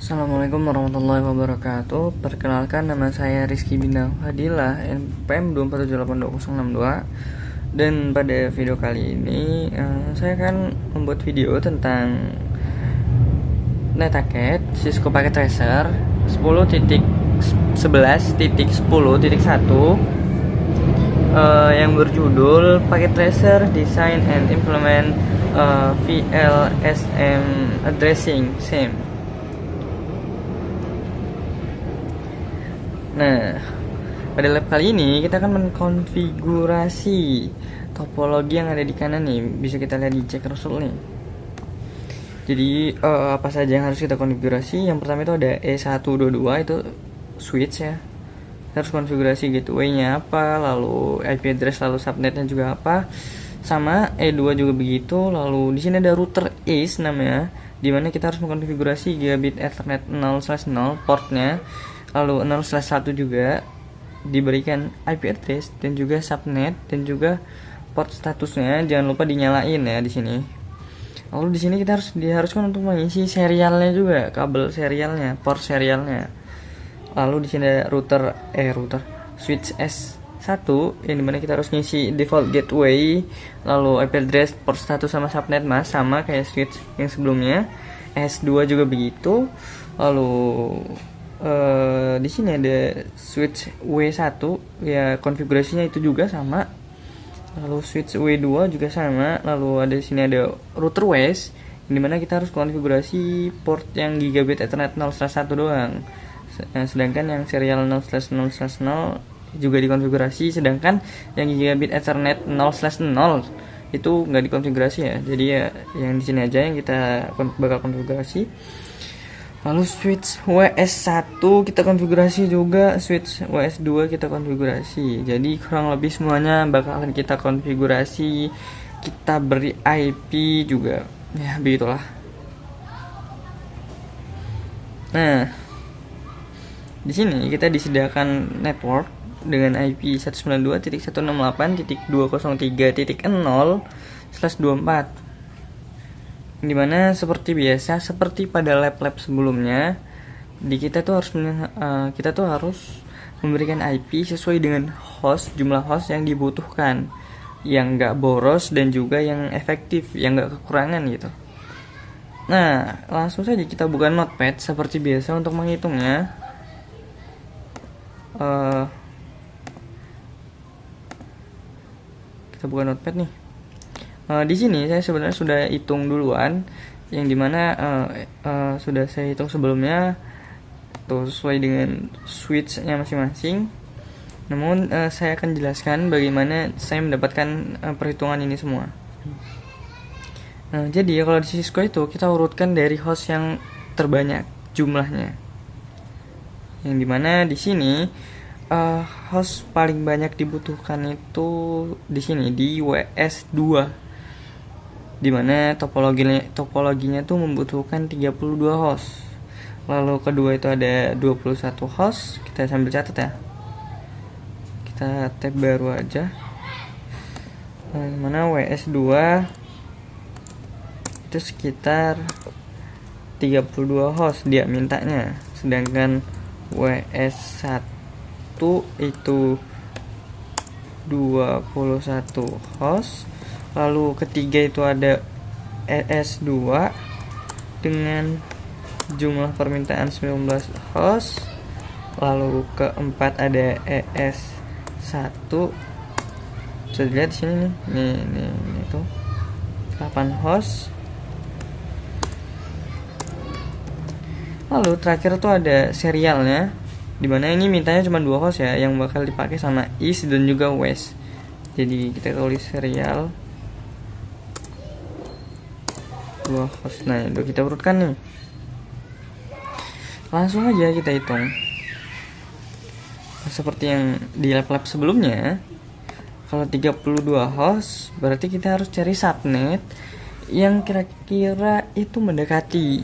Assalamualaikum warahmatullahi wabarakatuh. Perkenalkan, nama saya Rizky Bintang Fadilah, NPM 2478262. Dan pada video kali ini saya akan membuat video tentang NetHackett Cisco Packet Tracer 10.11.10.1 yang berjudul Packet Tracer Design and Implement VLSM Addressing SIM. Nah, pada lab kali ini kita akan mengkonfigurasi topologi yang ada di kanan nih. Bisa kita lihat di check result nih. Jadi apa saja yang harus kita konfigurasi? Yang pertama itu ada E122, itu switch ya. Kita harus konfigurasi gateway-nya apa, lalu IP address, lalu subnetnya juga apa. Sama E2 juga begitu. Lalu di sini ada router ACE namanya, dimana kita harus mengkonfigurasi gigabit Ethernet 0/0 portnya. Lalu 0/1 juga diberikan IP address dan juga subnet dan juga port statusnya jangan lupa dinyalain ya di sini. Lalu di sini kita diharuskan untuk mengisi serialnya juga, kabel serialnya, port serialnya. Lalu di sini ada router switch S1 yang dimana kita harus ngisi default gateway, lalu IP address, port status sama subnet sama kayak switch yang sebelumnya. S2 juga begitu. Lalu di sini ada switch W1 ya, konfigurasinya itu juga sama. Lalu switch W2 juga sama. Lalu ada di sini ada router WES, dimana kita harus konfigurasi port yang gigabit Ethernet 0/1 doang. Sedangkan yang serial 0/0/0 juga dikonfigurasi, sedangkan yang gigabit Ethernet 0/0 itu nggak dikonfigurasi ya. Jadi ya yang di sini aja yang kita bakal konfigurasi. Lalu switch WS1 kita konfigurasi juga, switch WS2 kita konfigurasi. Jadi kurang lebih semuanya bakalan kita konfigurasi, kita beri IP juga. Ya, begitulah. Nah, di sini kita disediakan network dengan IP 192.168.203.0/24. Dimana seperti biasa, seperti pada lab-lab sebelumnya, kita tuh harus memberikan IP sesuai dengan jumlah host yang dibutuhkan, yang nggak boros dan juga yang efektif, yang nggak kekurangan gitu. Nah, langsung saja kita buka notepad seperti biasa untuk menghitungnya. Kita buka notepad nih. Di sini saya sebenarnya sudah hitung duluan, yang dimana sudah saya hitung sebelumnya tuh sesuai dengan switch-nya masing-masing. Namun saya akan jelaskan bagaimana saya mendapatkan perhitungan ini semua. Jadi kalau di Cisco itu kita urutkan dari host yang terbanyak jumlahnya, yang dimana di sini host paling banyak dibutuhkan itu di sini di WS2, dimana topologinya tuh membutuhkan 32 host. Lalu kedua itu ada 21 host. Kita sambil catat ya, kita tab baru aja. Mana WS2 itu sekitar 32 host dia mintanya, sedangkan WS1 itu 21 host. Lalu ketiga itu ada ES2 dengan jumlah permintaan 19 host. Lalu keempat ada ES1, bisa dilihat di sini nih. Nih itu 8 host. Lalu terakhir tuh ada serialnya, dimana ini mintanya cuma 2 host ya, yang bakal dipakai sama East dan juga West. Jadi kita tulis serial 2 host. Nah, udah kita urutkan nih. Langsung aja kita hitung. Seperti yang di lab-lab sebelumnya, kalau 32 host berarti kita harus cari subnet yang kira-kira itu mendekati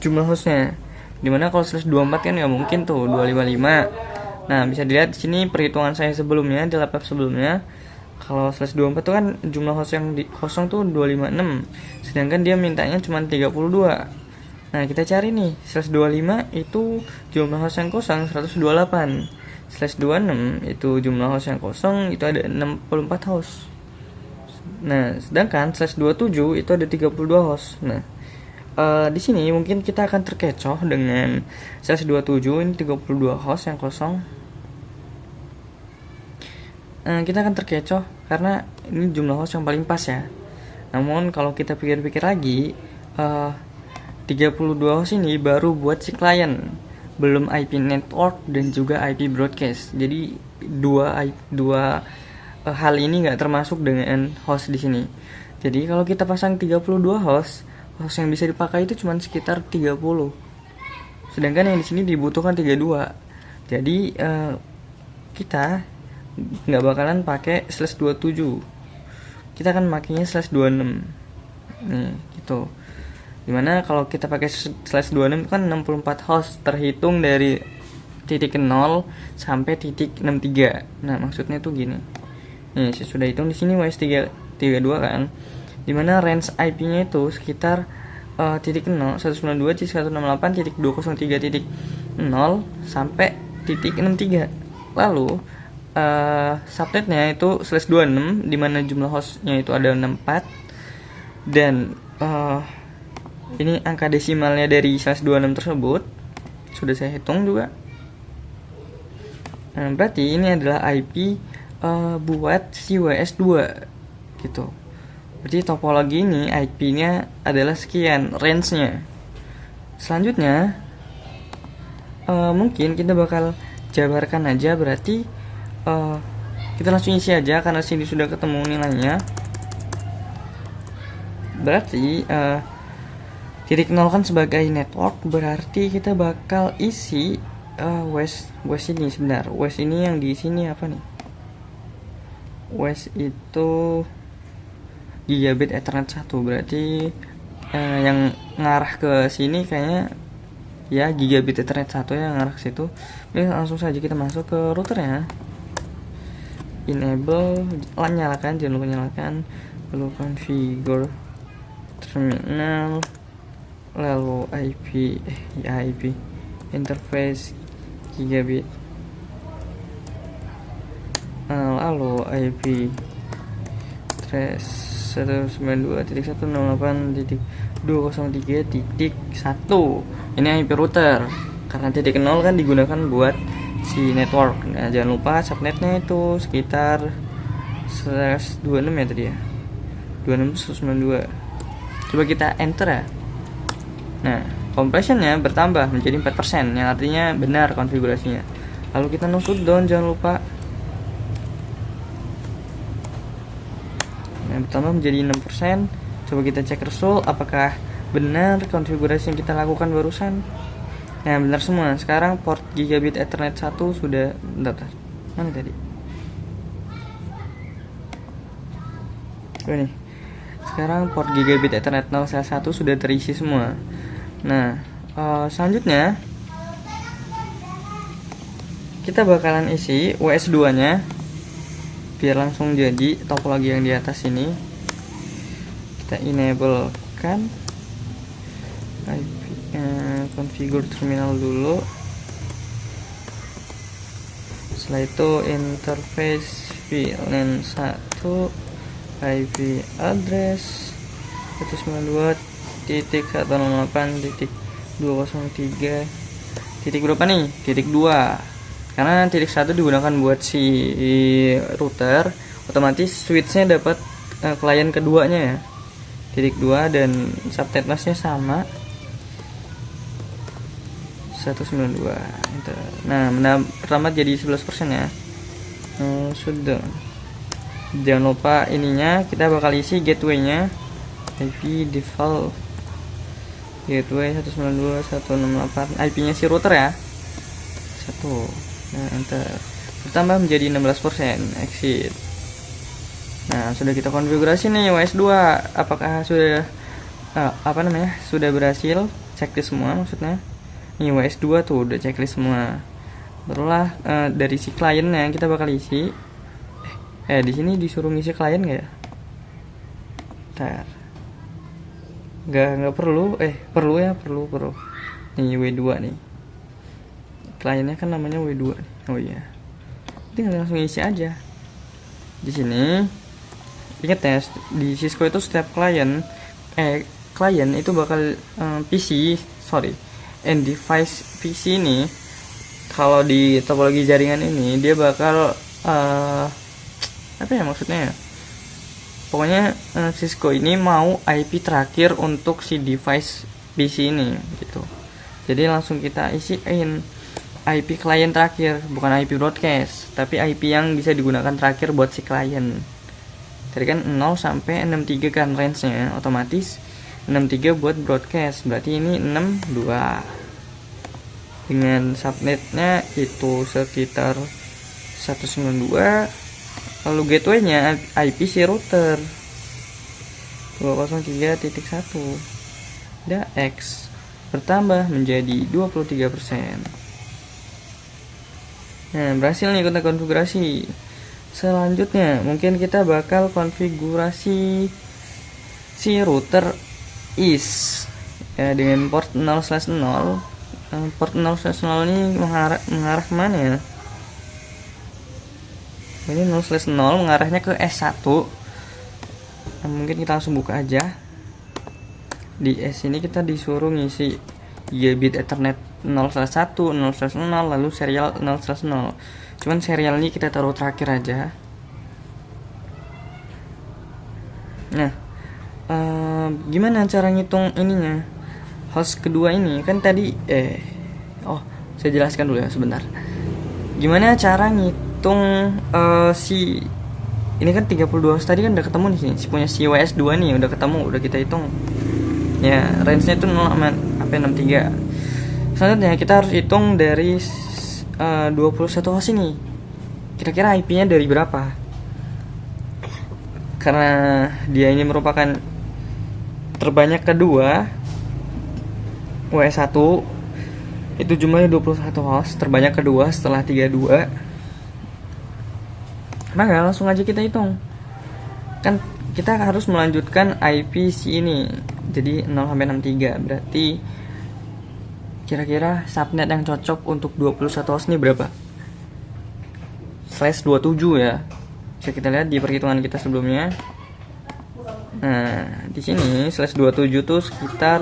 jumlah hostnya. Dimana kalau 124 kan nggak mungkin tuh 255. Nah, bisa dilihat di sini perhitungan saya sebelumnya di lab sebelumnya. Kalau slash 24 itu kan jumlah host yang kosong tuh 256, sedangkan dia mintanya cuma 32. Nah, kita cari nih, /25 itu jumlah host yang kosong 128. /26 itu jumlah host yang kosong itu ada 64 host. Nah, sedangkan /27 itu ada 32 host. Nah, di sini mungkin kita akan terkecoh dengan /27 ini 32 host yang kosong. Kita akan terkecoh karena ini jumlah host yang paling pas ya. Namun kalau kita pikir-pikir lagi, 32 host ini baru buat si klien, belum IP network dan juga IP broadcast. Jadi dua hal ini nggak termasuk dengan host di sini. Jadi kalau kita pasang 32 host yang bisa dipakai itu cuma sekitar 30. Sedangkan yang di sini dibutuhkan 32. Jadi kita nggak bakalan pakai /27. Kita akan makainya /26. Nih, gitu. Dimana kalau kita pakai /26 kan 64 host terhitung dari titik 0 sampai titik 63. Nah, maksudnya tuh gini. Nih, saya sudah hitung di sini WS32 kan. Dimana range IP-nya itu sekitar titik 0 192.168.203.0 sampai titik 63. Lalu subnetnya itu /26 dimana jumlah hostnya itu ada 64 dan ini angka desimalnya dari /26 tersebut sudah saya hitung juga. Nah, berarti ini adalah IP buat si WS2 gitu. Berarti topologi ini IP-nya adalah sekian range-nya. Selanjutnya mungkin kita bakal jabarkan aja, berarti kita langsung isi aja karena sini sudah ketemu nilainya. Berarti titik 0 kan sebagai network, berarti kita bakal isi WS ini. Sebentar, WS ini yang di sini apa nih? WS itu gigabit Ethernet 1, berarti yang ngarah ke sini kayaknya ya gigabit Ethernet 1 yang ngarah ke situ. Jadi langsung saja kita masuk ke routernya. Enable, nyalakan, jangan lupa nyalakan, lalu configure terminal, lalu IP interface gigabit, lalu IP trace 192.168.203.1. ini IP router karena titik 0 kan digunakan buat si network. Nah, jangan lupa subnetnya itu sekitar /26 ya tadi ya, 26.192. Coba kita enter ya. Nah, compressionnya bertambah menjadi 4%, yang artinya benar konfigurasinya. Lalu kita no shutdown, jangan lupa. Nah, bertambah menjadi 6%. Coba kita cek result apakah benar konfigurasi yang kita lakukan barusan. Nah, benar semua. Sekarang port gigabit Ethernet 1 sudah bentar. Mana tadi? Nih. Sekarang port gigabit Ethernet 0/1 sudah terisi semua. Nah, selanjutnya kita bakalan isi WS2 nya biar langsung jadi topologi yang di atas ini. Kita enable kan configure terminal dulu. Setelah itu interface VLAN 1 IP address 192.168.203 titik berapa nih? Titik 2. Karena titik 1 digunakan buat si router, otomatis switchnya dapat klien keduanya ya. Titik 2 dan subnet masnya sama 192. Nah, pertama jadi 11% ya. Sudah. Jangan lupa ininya kita bakal isi gateway-nya. IP default gateway 192.168. IP-nya si router ya. 1. Nah, enter. Bertambah menjadi 16%. Exit. Nah, sudah kita konfigurasi nih WS2. Apakah sudah sudah berhasil? Checklist semua maksudnya. Ini WS2 tuh udah checklist semua. Barulah dari si kliennya kita bakal isi. Di sini disuruh ngisi klien nggak ya? Bentar. nggak perlu, perlu nih W2 nih, kliennya kan namanya W2 nih. Oh iya, tinggal langsung isi aja di sini. Ingat ya, di Cisco itu setiap klien itu bakal end device PC ini, kalau di topologi jaringan ini dia bakal apa ya maksudnya ya, pokoknya Cisco ini mau IP terakhir untuk si device PC ini gitu. Jadi langsung kita isiin IP klien terakhir, bukan IP broadcast, tapi IP yang bisa digunakan terakhir buat si klien. Tadi kan 0 sampai 63 kan range-nya, otomatis 63 buat broadcast, berarti ini 62. Dengan subnetnya itu sekitar 192. Lalu gateway-nya IP si router 203.1. Dan X bertambah menjadi 23%. Nah, berhasil nih kita konfigurasi. Selanjutnya mungkin kita bakal konfigurasi si router is ya, dengan port 0/0. Port 0/0 ini mengarah kemana ya? Ini 0/0 mengarahnya ke S1. Nah, mungkin kita langsung buka aja. Di S ini kita disuruh ngisi gigabit Ethernet 0/1, 0/0, lalu serial 0/0. Cuman serial ini kita taruh terakhir aja. Nah, gimana cara ngitung ininya? Host kedua ini kan tadi saya jelaskan dulu ya sebentar. Gimana cara ngitung si ini kan 32 host tadi kan udah ketemu di sini. Si punya si WS2 nih udah ketemu, udah kita hitung. Ya, range-nya itu 0 sampai 63. Selanjutnya kita harus hitung dari 21 host ini, kira-kira IP-nya dari berapa, karena dia ini merupakan terbanyak kedua. W1 itu jumlahnya 21 host, terbanyak kedua setelah 32. Maka langsung aja kita hitung, kan kita harus melanjutkan IP si ini, jadi 0 sampai 63. Berarti kira-kira subnet yang cocok untuk 21 host ini berapa? /27 ya. Bisa kita lihat di perhitungan kita sebelumnya. Nah, di sini /27 tuh sekitar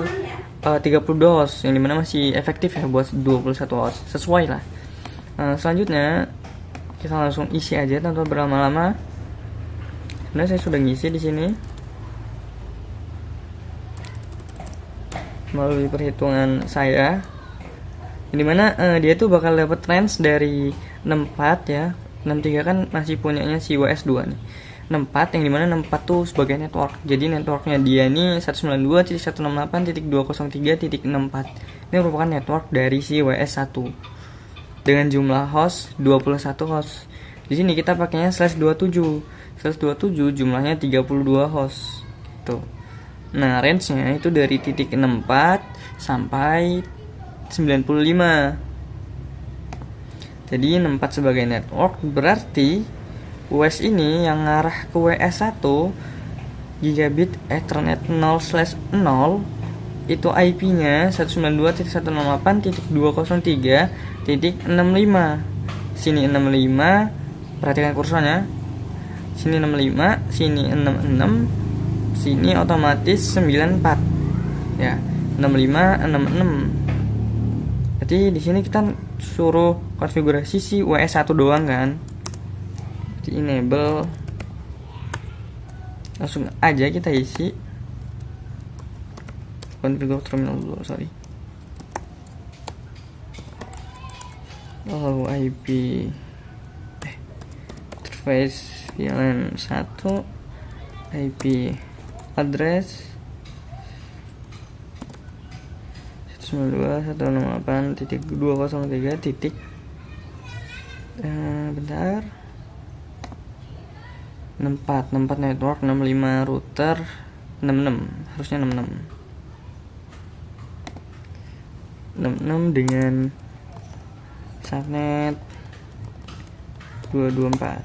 32 host, yang dimana masih efektif ya buat 21 host. Sesuai lah. Selanjutnya kita langsung isi aja tanpa berlama-lama. Sebenarnya saya sudah ngisi di sini melalui perhitungan saya. Dimana dia tuh bakal dapat range dari 64 ya. 63 kan masih punyanya si WS2 nih. 64 yang dimana 64 tuh sebagai network. Jadi networknya dia ini 192.168.203.64. Ini merupakan network dari si WS1 dengan jumlah host 21 host. Di sini kita pakainya /27. /27 jumlahnya 32 host gitu. Nah, range-nya itu dari titik 64 sampai 95. Jadi 64 sebagai network, berarti WS ini yang ngarah ke WS1 gigabit Ethernet 0/0 itu IP-nya 192.168.203.65. Sini 65, perhatikan kursornya. Sini 65, sini 66, sini otomatis 94. Ya, 65 66. Berarti di sini kita suruh konfigurasi si WS1 doang kan. Di enable, langsung aja kita isi configure terminal dulu, lalu IP interface VLAN 1, IP address 192.168.203. Bentar, 64 network, 65 router, 66 harusnya 66 dengan subnet 224.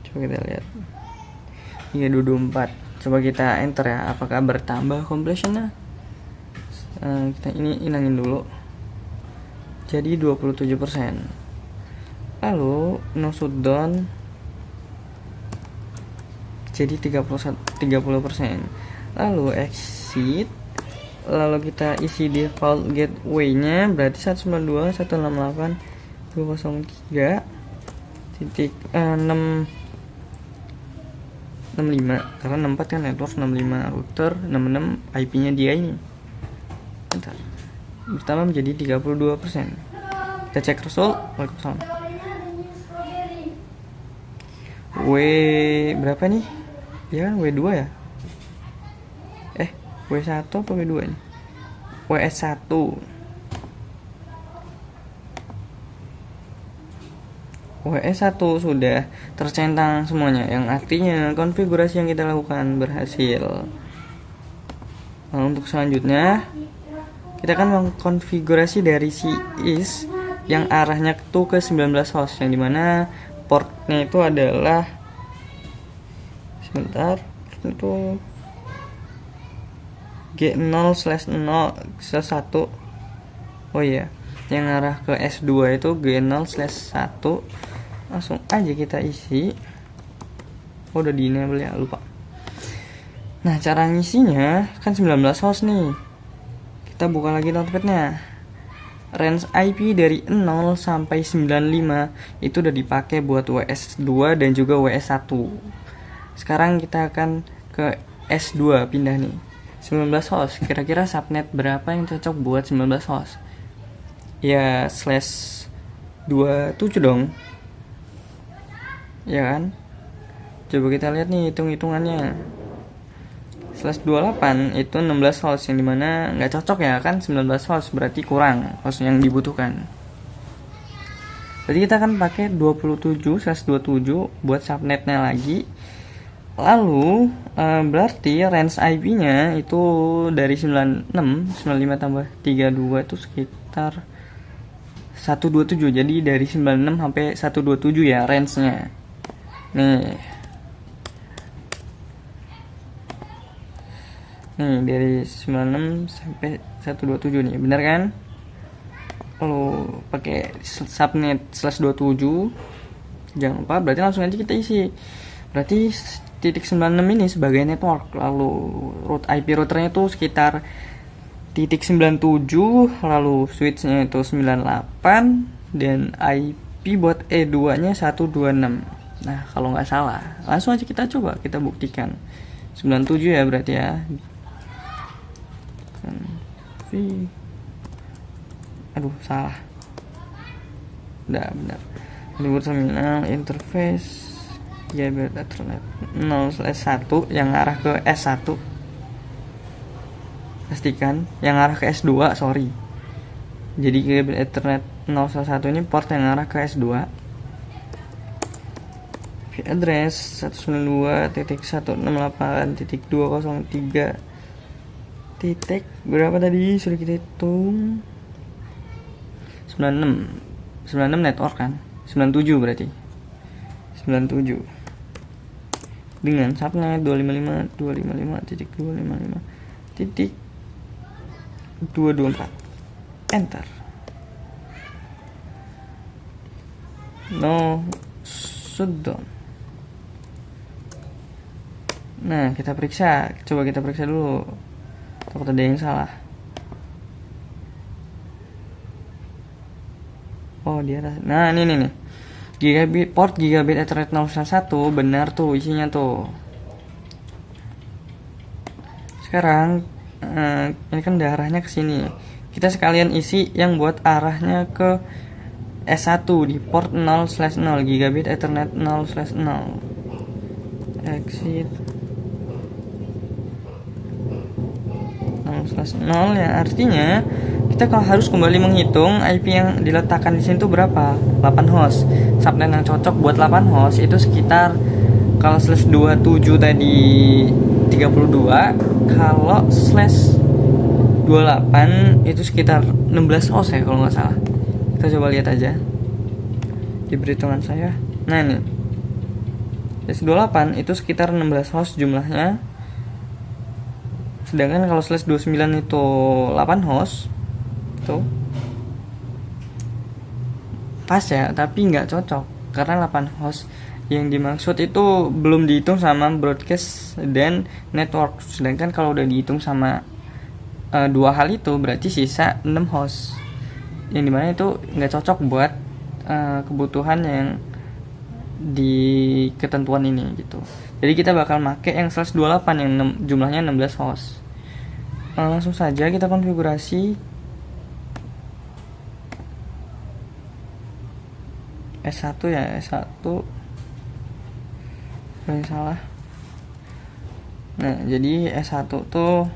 Coba kita lihat. Iya, 224. Coba kita enter ya, apakah bertambah completionnya. Kita ini ilangin dulu, jadi 27%. Lalu no shutdown jadi 30%. Lalu exit, lalu kita isi default gateway nya berarti 192.168.203.665 karena 64 kan network, 65 router, 66 IP nya dia ini. Bentar. Bertambah menjadi 32%. Kita cek result. Waalaikumsalam. W berapa nih? Ya kan W2 ya? W1 apa W2 nih? WS1. WS1 sudah tercentang semuanya, yang artinya konfigurasi yang kita lakukan berhasil. Nah, untuk selanjutnya kita akan mengkonfigurasi dari si is yang arahnya tuh ke 19 host, yang dimana portnya itu adalah itu G0/0/1. Oh iya, yang arah ke S2 itu G0/1. Langsung aja kita isi. Oh, udah di enable ya, lupa. Nah, cara ngisinya kan 19 host nih. Kita buka lagi notepadnya. Range IP dari 0 sampai 95 itu udah dipakai buat WS2 dan juga WS1. Sekarang kita akan ke S2, pindah nih. 19 host, kira-kira subnet berapa yang cocok buat 19 host? Ya /27 dong. Ya kan? Coba kita lihat nih hitung-hitungannya. /28 itu 16 host, yang dimana nggak cocok ya kan, 19 host berarti kurang host yang dibutuhkan. Berarti kita akan pakai 27/27 buat subnetnya lagi. Lalu berarti range IP-nya itu dari 95 tambah 32 itu sekitar 127. Jadi dari 96 sampai 127 ya range-nya. Nih dari 96 sampai 127 nih, benar kan? Kalau pakai subnet /27 jangan lupa, berarti langsung aja kita isi. Berarti titik 96 ini sebagai network, lalu root IP routernya itu sekitar titik 97, lalu switchnya itu 98, dan IP buat E2 nya 126. Nah, kalau nggak salah, langsung aja kita coba, kita buktikan. 97 ya berarti ya. Aduh, salah. Udah benar. Libur terminal interface Gigabit Ethernet 0/1 yang arah ke S1. Pastikan yang arah ke S2, sorry. Jadi Gigabit Ethernet 0/1 ini port yang arah ke S2. IP address 192.168.203 titik berapa tadi sudah kita hitung. 96 network kan, 97 berarti 97 dengan subnet 255.255.254 enter. No shutdown. Nah, kita periksa, coba kita periksa dulu, takut ada yang salah. Oh, di atas. Nah, ini nih. Port Gigabit Ethernet 0/1 benar tuh isinya tuh. Sekarang ini kan arahnya ke sini. Kita sekalian isi yang buat arahnya ke S1 di port 0/0 Gigabit Ethernet 0/0. Exit 0/0 ya, artinya kita harus kembali menghitung IP yang diletakkan di sini tuh berapa. 8 host. Subnet yang cocok buat 8 host itu sekitar, kalau /27 tadi 32, kalau /28 itu sekitar 16 host ya kalau nggak salah. Kita coba lihat aja di perhitungan saya. Nah, ini /28 itu sekitar 16 host jumlahnya. Sedangkan kalau slash 29 itu 8 host tuh pas ya, tapi nggak cocok karena 8 host yang dimaksud itu belum dihitung sama broadcast dan network. Sedangkan kalau udah dihitung sama dua hal itu berarti sisa 6 host, yang dimana itu nggak cocok buat kebutuhan yang di ketentuan ini gitu. Jadi kita bakal make yang slash 28 yang jumlahnya 16 host. Langsung saja kita konfigurasi S1 ya, S1 yang salah. Nah, jadi S1 tuh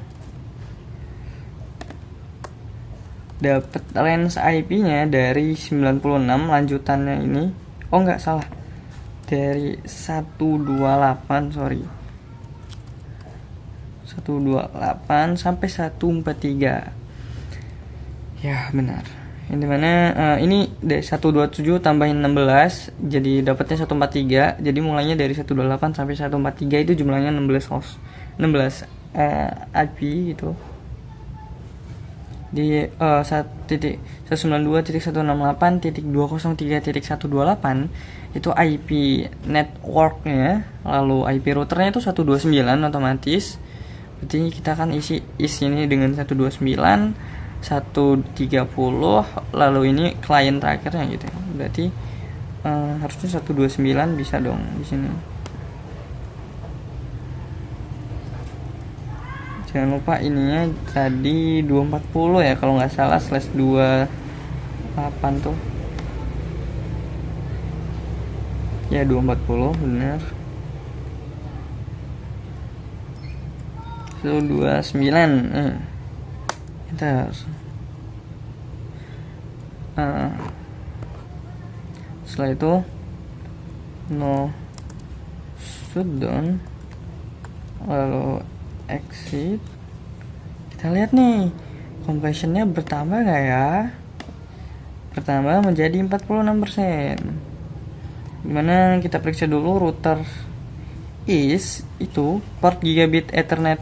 dapat range IP-nya dari 96 lanjutannya ini. Oh enggak, salah. Dari 128, sorry. 128 sampai 143. Ya, benar. Yang dimana ini dari 127 tambahin 16 jadi dapatnya 143. Jadi mulainya dari 128 sampai 143 itu jumlahnya 16 host, 16 IP gitu. Di 192.168.203.128 itu IP networknya, lalu IP routernya itu 129 otomatis. Berarti kita akan isi ini dengan 129, 130, lalu ini klien terakhirnya gitu ya. Berarti harusnya 129 bisa dong di sini. Jangan lupa ininya tadi 240 ya kalau nggak salah, slash 28 tuh ya, 240 bener. 129 kita setelah itu no shutdown, lalu exit. Kita lihat nih completionnya bertambah nggak ya? Bertambah menjadi 46%. Dimana kita periksa dulu router is itu port gigabit ethernet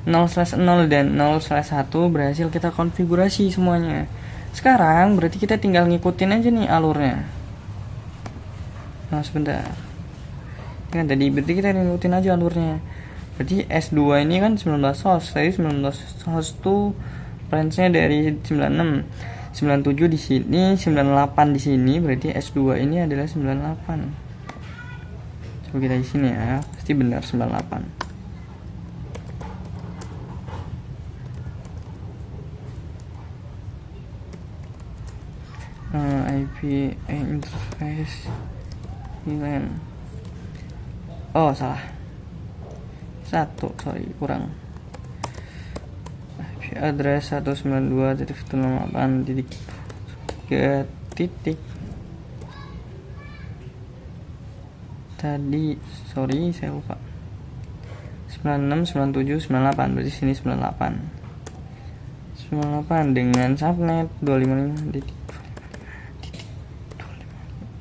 0/0 dan 0/1 berhasil kita konfigurasi semuanya. Sekarang berarti kita tinggal ngikutin aja nih alurnya. Nah sebentar, kan tadi berarti kita ngikutin aja alurnya. Berarti S2 ini kan 19 host, tadi 19 host tuh range-nya dari 96, 97 di sini, 98 di sini, berarti S2 ini adalah 98. Coba kita di sini ya, pasti benar 98. IP interface VLAN. Oh salah, satu, sorry, kurang. IP address 192.168.3 titik. Tadi sorry saya lupa, 96, 97, 98, berarti sini 98 dengan subnet 255 titik.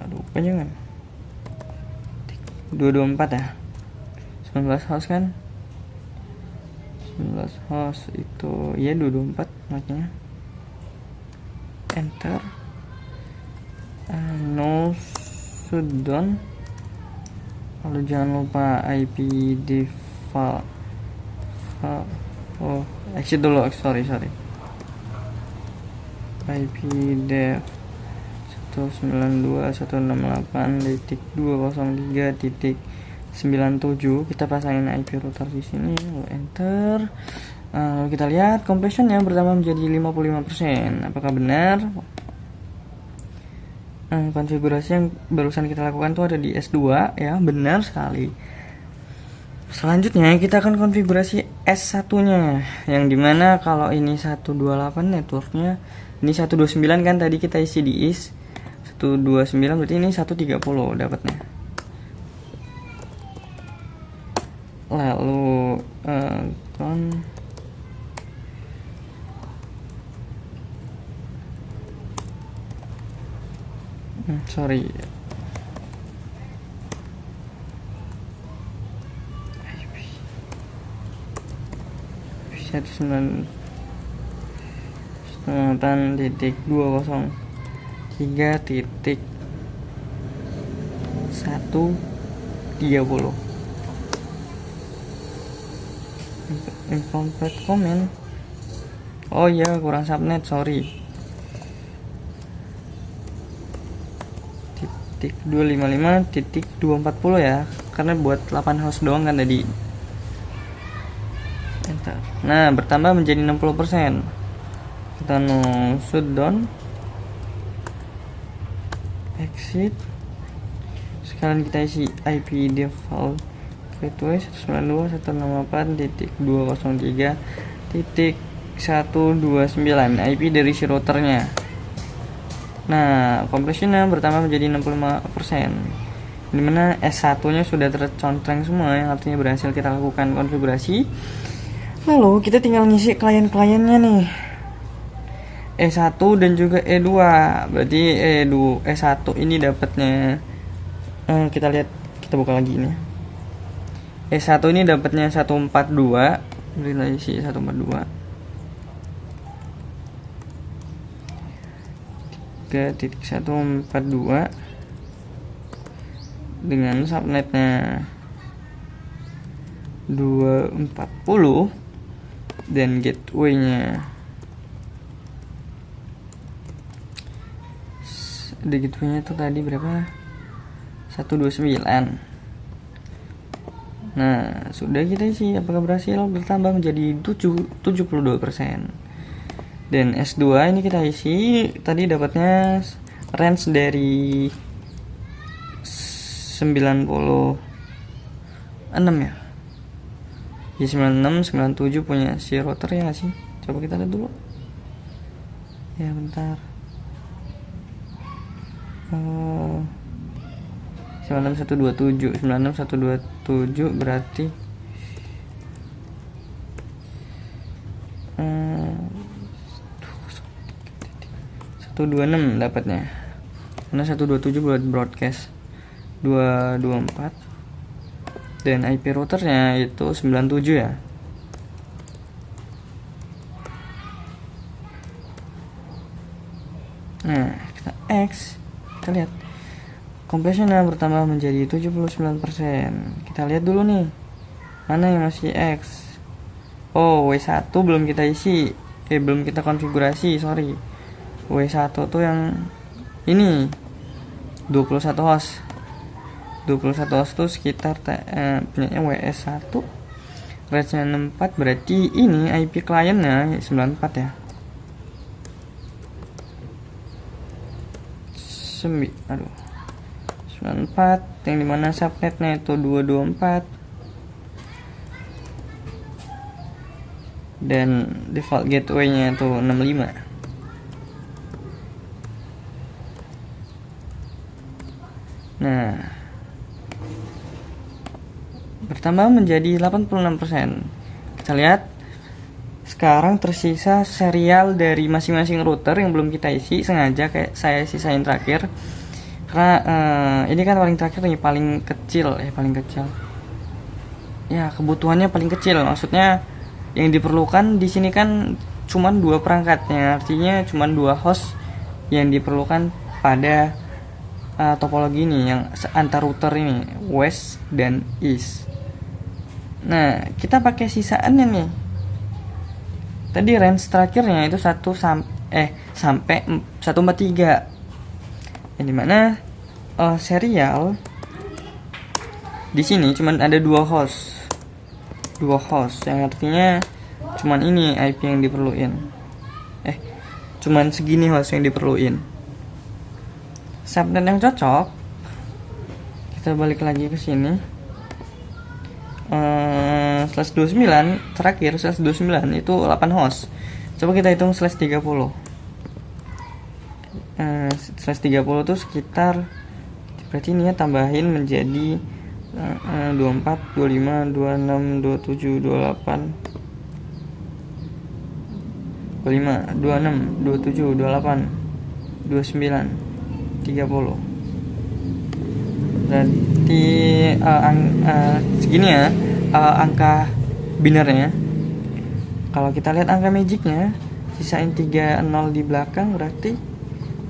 Aduh, jangan 224 ya, 19 host kan, 19 host itu ya 224 makanya enter. No shutdown, lalu jangan lupa IP default. Oh exit dulu, sorry IP dev 192.168.203.97 kita pasangin IP router di sini, lalu enter. Lalu kita lihat compressionnya bertambah menjadi 55%. Apakah benar? Konfigurasi yang barusan kita lakukan itu ada di S2 ya, benar sekali. Selanjutnya kita akan konfigurasi S1 nya, yang dimana kalau ini 128 networknya, ini 129 kan tadi kita isi di is 129, berarti ini 130 dapatnya. Lalu sorry, 198.203.130. Incomplete comment. Oh iya, kurang subnet, sorry. 255.240 ya, karena buat 8 host doang kan tadi. Enter. Nah, bertambah menjadi 60%. Kita no shutdown, exit. Sekarang kita isi IP default gateway 192.168.203.129 IP dari si routernya. Nah, compressionnya bertambah menjadi 65%, dimana S1 nya sudah tercontreng semua, yang artinya berhasil kita lakukan konfigurasi. Lalu kita tinggal ngisi klien-kliennya nih, E1 dan juga E2. Berarti E1 ini dapatnya, kita lihat, kita buka lagi ini. E1 ini dapatnya 142, beri isi 142 3.142 dengan subnetnya 240 dan gateway-nya itu tadi berapa? 129. Nah, sudah kita isi. Apakah berhasil? Bertambah menjadi 72%. Dan S2 ini kita isi, tadi dapatnya range dari 96 ya. Ya 96, 97 punya si router ya sih. Coba kita lihat dulu. Ya bentar. 96127 berarti 126 dapatnya, karena 127 buat broadcast 224 dan IP routernya itu 97 ya. Nah, kita X, kita lihat compressionnya bertambah menjadi 79%. Kita lihat dulu nih, mana yang masih X. Oh, W1 belum kita isi, belum kita konfigurasi, sorry. W1 tuh yang ini 21 host. 21 host tuh sekitar punyanya WS1, range-nya 64, berarti ini IP kliennya 94 ya. 94, yang dimana subnetnya itu 224 dan default gateway-nya itu 65. Nah, bertambah menjadi 86%. Kita lihat sekarang tersisa serial dari masing-masing router yang belum kita isi, sengaja kayak saya sisain terakhir karena ini kan paling terakhir nih, paling kecil ya, kebutuhannya paling kecil. Maksudnya yang diperlukan di sini kan cuman 2 perangkatnya, artinya cuman 2 host yang diperlukan pada topologi ini, yang antar router ini, west dan east. Nah, kita pakai sisaannya nih. Tadi range terakhirnya itu sampai 143. Yang dimana serial di sini cuman ada 2 host, yang artinya cuman ini IP yang diperluin. Cuman segini host yang diperluin. Subnet yang cocok, kita balik lagi ke sini. /29 terakhir, /29 itu 8 host. Coba kita hitung /30. /30 itu sekitar, berarti ini ya tambahin menjadi 24, 25, 26, 27, 28, 25, 26, 27, 28, 29, 30. Berarti segini ya angka binarnya. Kalau kita lihat angka magicnya, sisain 3 0 di belakang, berarti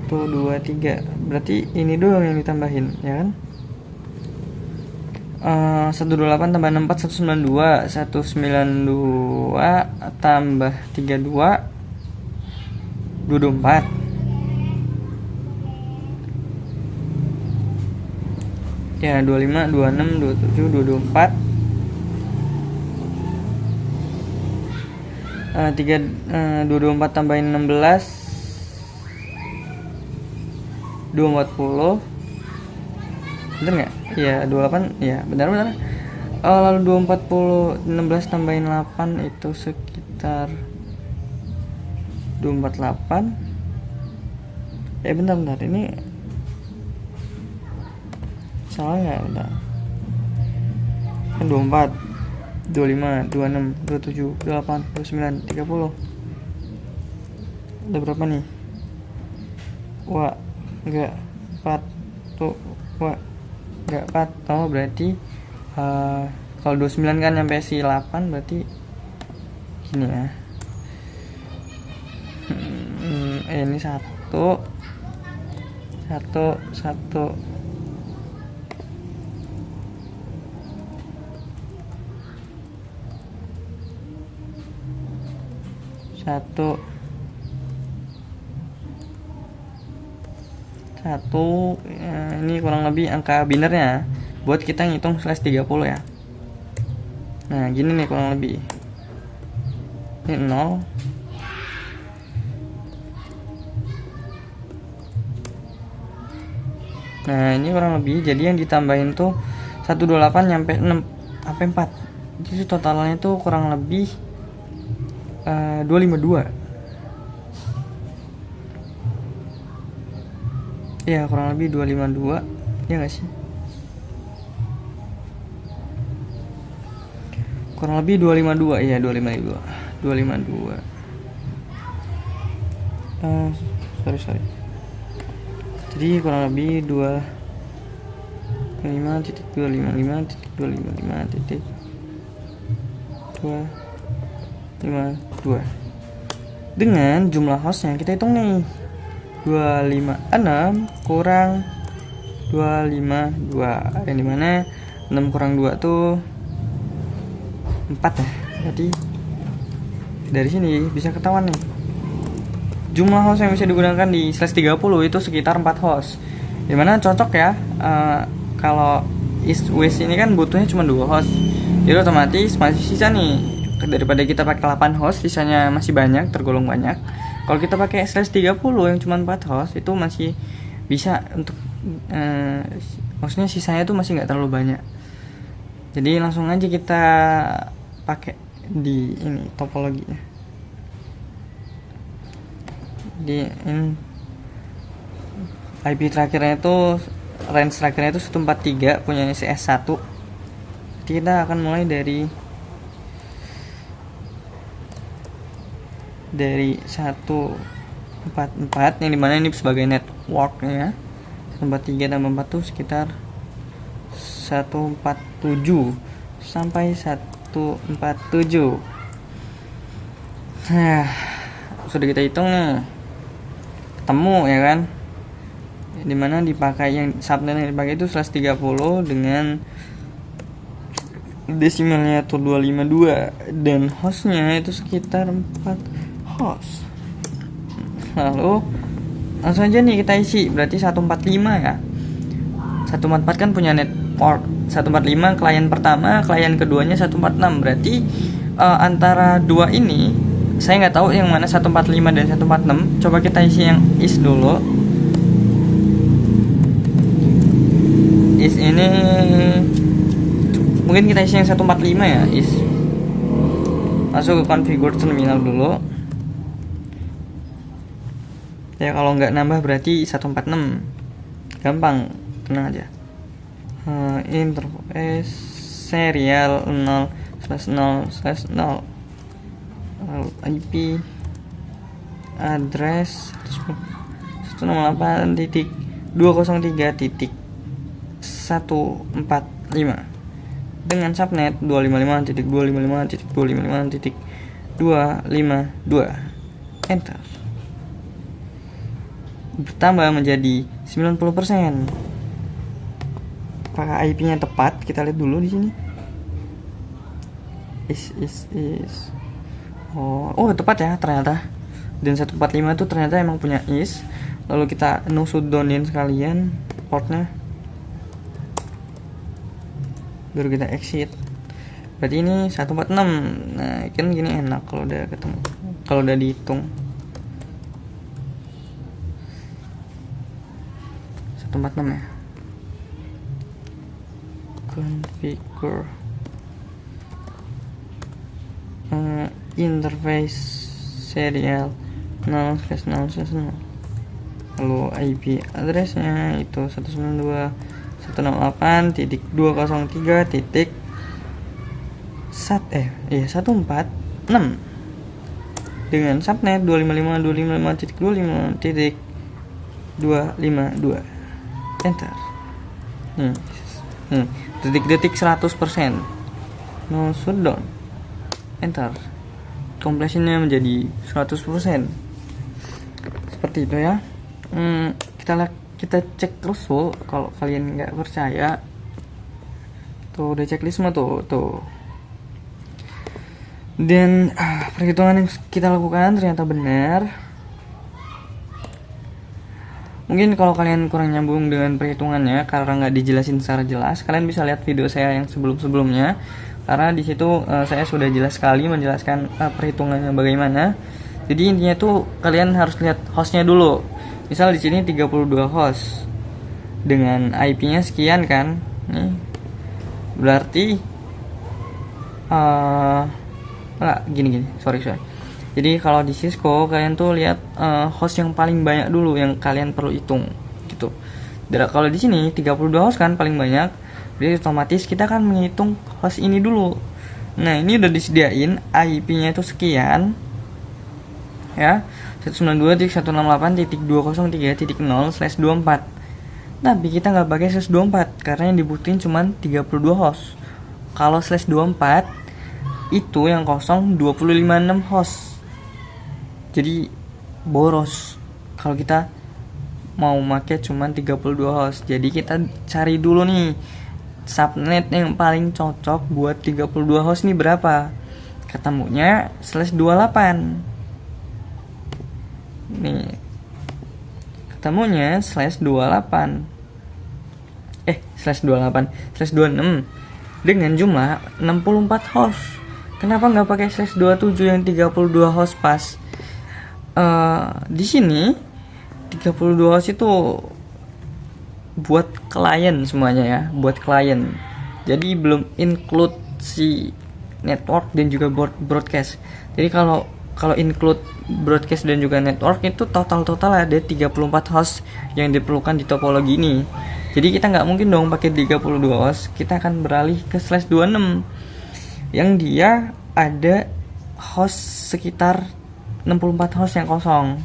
tuh 2 3, berarti ini doang yang ditambahin, ya kan? 128 tambah 64 192, 192 tambah 32 224. Ya, 25 26 27 224. 224 tambahin 16 240. Bener nggak? Iya, 28. Ya, benar-benar. Lalu 240 16 tambahin 8 itu sekitar 248. Bentar. Ini salah nggak? Bentar. Kan 24, 25, 26, 27, 28, 29, 30. Ada berapa nih? Wah, enggak 4 tuh. Wah, enggak 4. Oh, berarti kalau 29 kan nyampe si 8, berarti gini ya. Ini 1 ini kurang lebih angka binernya buat kita ngitung slash 30 ya. Nah, gini nih kurang lebih. Ini 0. Nah, ini kurang lebih, jadi yang ditambahin tuh 128 nyampe 6 sampai 4. Jadi totalnya tuh kurang lebih 252. Ya, kurang lebih 252. Ya nggak sih? Kurang lebih 252. Iya, 252. 252. Sorry. Jadi kurang lebih 255.255.252 dengan jumlah host yang kita hitung nih, 256 kurang 252, yang dimana 6 kurang 2 tuh 4 ya. Jadi dari sini bisa ketahuan nih, jumlah host yang bisa digunakan di slash 30 itu sekitar 4 host. Dimana cocok ya, kalau east west ini kan butuhnya cuma 2 host, jadi otomatis masih sisa nih. Daripada kita pakai 8 host, sisanya masih banyak, tergolong banyak. Kalau kita pakai slash 30 yang cuma 4 host, itu masih bisa untuk maksudnya sisanya tuh masih nggak terlalu banyak. Jadi langsung aja kita pakai di ini topologinya. Di ini IP terakhirnya itu, range terakhirnya itu 143, punyanya CS1. Jadi kita akan mulai dari 144, yang dimana ini sebagai networknya. 143 tambah 4 tuh sekitar 147 sampai 147. Nah, sudah kita hitung nih, ketemu ya kan, dimana dipakai yang subnet yang dipakai itu slash 30 dengan desimalnya tuh 252 dan hostnya itu sekitar 4 host. Lalu langsung aja nih kita isi, berarti 145 ya. 144 kan punya network 145, klien pertama, klien keduanya 146. Berarti antara dua ini saya nggak tahu yang mana 145 dan 146. Coba kita isi yang is dulu. Is ini mungkin kita isi yang 145 ya, is. Masuk ke configure terminal dulu. Ya, kalau nggak nambah berarti 146. Gampang, tenang aja. Interface serial 0/0/0, lalu IP address 168.203.145 dengan subnet 255.255.255.255. 252, enter. Bertambah menjadi 90%. Apakah IP-nya tepat? Kita lihat dulu di sini. Is. Oh, tepat ya ternyata. Dan 145 itu ternyata emang punya is. Lalu kita no shutdownin sekalian portnya. Baru kita exit. Berarti ini 146. Nah, kan gini enak kalau udah ketemu. Kalau udah dihitung. 146 ya. Configure interface serial 0/0/0. Lalu IP addressnya itu 192.168.146 dengan subnet 255.255.252, enter. Detik-detik 100%, no shutdown, enter. Completionnya menjadi 100%. Seperti itu ya. Kita cek result. Kalau kalian nggak percaya, tuh udah checklist semua tuh. Dan perhitungan yang kita lakukan ternyata benar. Mungkin kalau kalian kurang nyambung dengan perhitungannya karena nggak dijelasin secara jelas, kalian bisa lihat video saya yang sebelumnya. Karena di situ saya sudah jelas sekali menjelaskan perhitungannya bagaimana. Jadi intinya tuh kalian harus lihat hostnya dulu. Misal di sini 32 host dengan IP-nya sekian kan. Nih. Berarti gini. Sorry. Jadi kalau di Cisco kalian tuh lihat host yang paling banyak dulu yang kalian perlu hitung gitu. Dan kalau di sini 32 host kan paling banyak. Jadi otomatis kita akan menghitung host ini dulu. Nah, ini udah disediain IP-nya itu sekian. Ya. 192.168.203.0/24. Tapi kita nggak pakai /24 karena yang dibutuhin cuma 32 host. Kalau /24 itu yang kosong 256 host. Jadi boros kalau kita mau pakai cuma 32 host. Jadi kita cari dulu nih subnet yang paling cocok buat 32 host nih berapa. Ketemunya /28. Nih ketemunya /28 /26 dengan jumlah 64 host. Kenapa nggak pakai /27 yang 32 host pas? Di sini 32 host itu buat klien semuanya ya, buat klien. Jadi belum include si network dan juga broadcast. Jadi kalau include broadcast dan juga network itu total ada 34 host yang diperlukan di topologi ini. Jadi kita nggak mungkin dong pakai 32 host. Kita akan beralih ke /26 yang dia ada host sekitar 64 host yang kosong.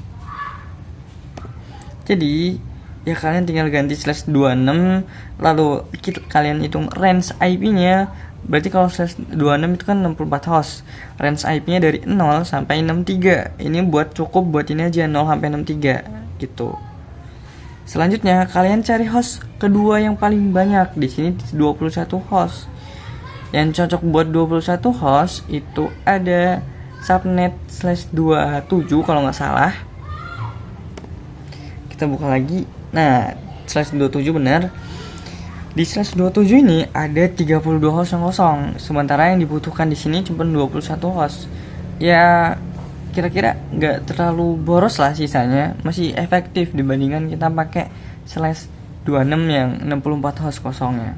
Jadi ya kalian tinggal ganti /26, lalu kalian hitung range IP-nya. Berarti kalau /26 itu kan 64 host. Range IP-nya dari 0 sampai 63. Ini cukup buat ini aja 0 sampai 63 gitu. Selanjutnya kalian cari host kedua yang paling banyak. Di sini 21 host. Yang cocok buat 21 host itu ada subnet /27 kalau nggak salah. Kita buka lagi. Nah, /27 benar. Di /27 ini ada 32 host yang kosong. Sementara yang dibutuhkan di sini cuma 21 host. Ya, kira-kira nggak terlalu boros lah sisanya. Masih efektif dibandingkan kita pakai /26 yang 64 host kosongnya.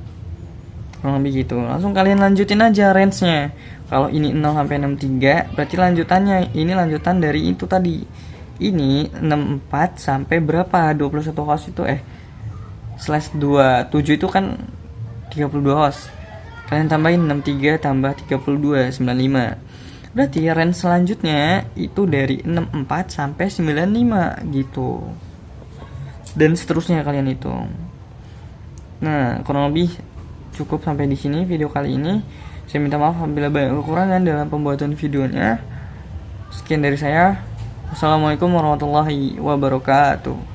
Kurang lebih gitu. Langsung kalian lanjutin aja range-nya. Kalau ini 0 sampai 63, berarti lanjutannya ini lanjutan dari itu tadi. Ini 64 sampai berapa? 21 host itu /27 itu kan 32 host. Kalian tambahin 63 tambah 32 95. Berarti range selanjutnya itu dari 64 sampai 95 gitu. Dan seterusnya kalian hitung. Nah, kurang lebih cukup sampai di sini video kali ini. Saya minta maaf apabila banyak kekurangan dalam pembuatan videonya. Sekian dari saya. Wassalamualaikum warahmatullahi wabarakatuh.